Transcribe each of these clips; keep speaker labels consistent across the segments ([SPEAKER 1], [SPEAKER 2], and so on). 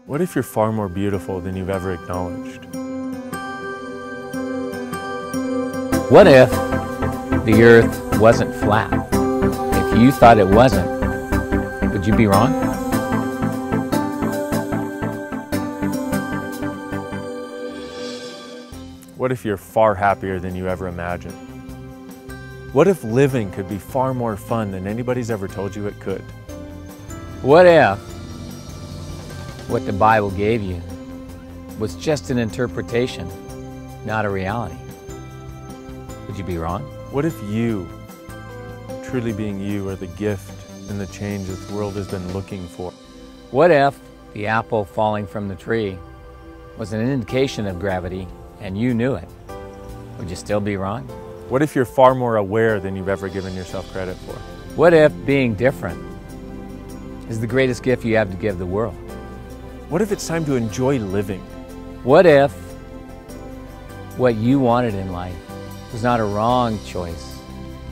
[SPEAKER 1] What if you're far more beautiful than you've ever acknowledged?
[SPEAKER 2] What if the earth wasn't flat? If you thought it wasn't, would you be wrong?
[SPEAKER 1] What if you're far happier than you ever imagined? What if living could be far more fun than anybody's ever told you it could?
[SPEAKER 2] What if what the Bible gave you was just an interpretation, not a reality? Would you be wrong?
[SPEAKER 1] What if you, truly being you, are the gift and the change that the world has been looking for?
[SPEAKER 2] What if the apple falling from the tree was an indication of gravity and you knew it? Would you still be wrong?
[SPEAKER 1] What if you're far more aware than you've ever given yourself credit for?
[SPEAKER 2] What if being different is the greatest gift you have to give the world?
[SPEAKER 1] What if it's time to enjoy living?
[SPEAKER 2] What if what you wanted in life was not a wrong choice,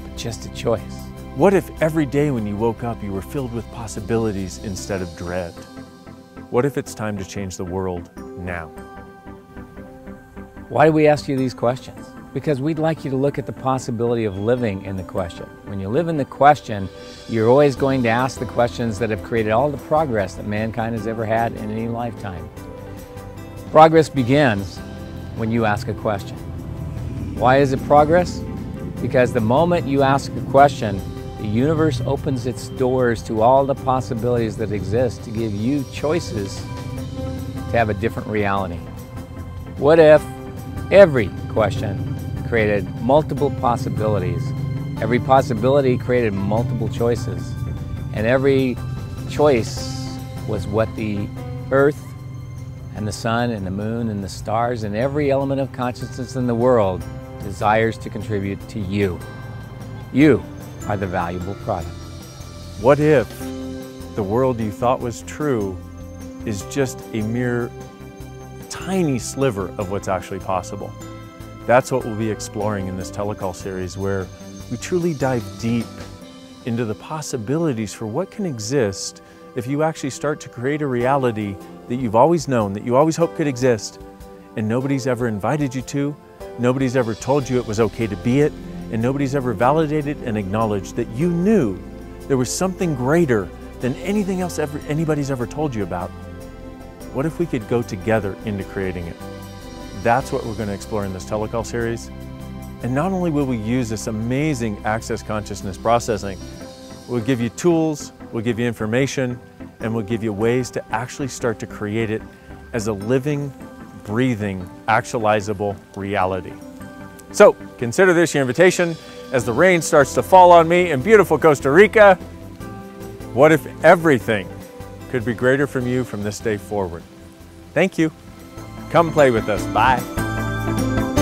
[SPEAKER 2] but just a choice?
[SPEAKER 1] What if every day when you woke up you were filled with possibilities instead of dread? What if it's time to change the world now?
[SPEAKER 2] Why do we ask you these questions? Because we'd like you to look at the possibility of living in the question. When you live in the question, you're always going to ask the questions that have created all the progress that mankind has ever had in any lifetime. Progress begins when you ask a question. Why is it progress? Because the moment you ask a question, the universe opens its doors to all the possibilities that exist to give you choices to have a different reality. What if every question created multiple possibilities? Every possibility created multiple choices. And every choice was what the earth and the sun and the moon and the stars and every element of consciousness in the world desires to contribute to you. You are the valuable product.
[SPEAKER 1] What if the world you thought was true is just a mere tiny sliver of what's actually possible? That's what we'll be exploring in this Telecall series, where we truly dive deep into the possibilities for what can exist if you actually start to create a reality that you've always known, that you always hoped could exist, and nobody's ever invited you to, nobody's ever told you it was okay to be it, and nobody's ever validated and acknowledged that you knew there was something greater than anything else anybody's ever told you about. What if we could go together into creating it? That's what we're going to explore in this Telecall series. And not only will we use this amazing access consciousness processing, we'll give you tools, we'll give you information, and we'll give you ways to actually start to create it as a living, breathing, actualizable reality. So consider this your invitation as the rain starts to fall on me in beautiful Costa Rica. What if everything could be greater from you from this day forward? Thank you. Come play with us. Bye.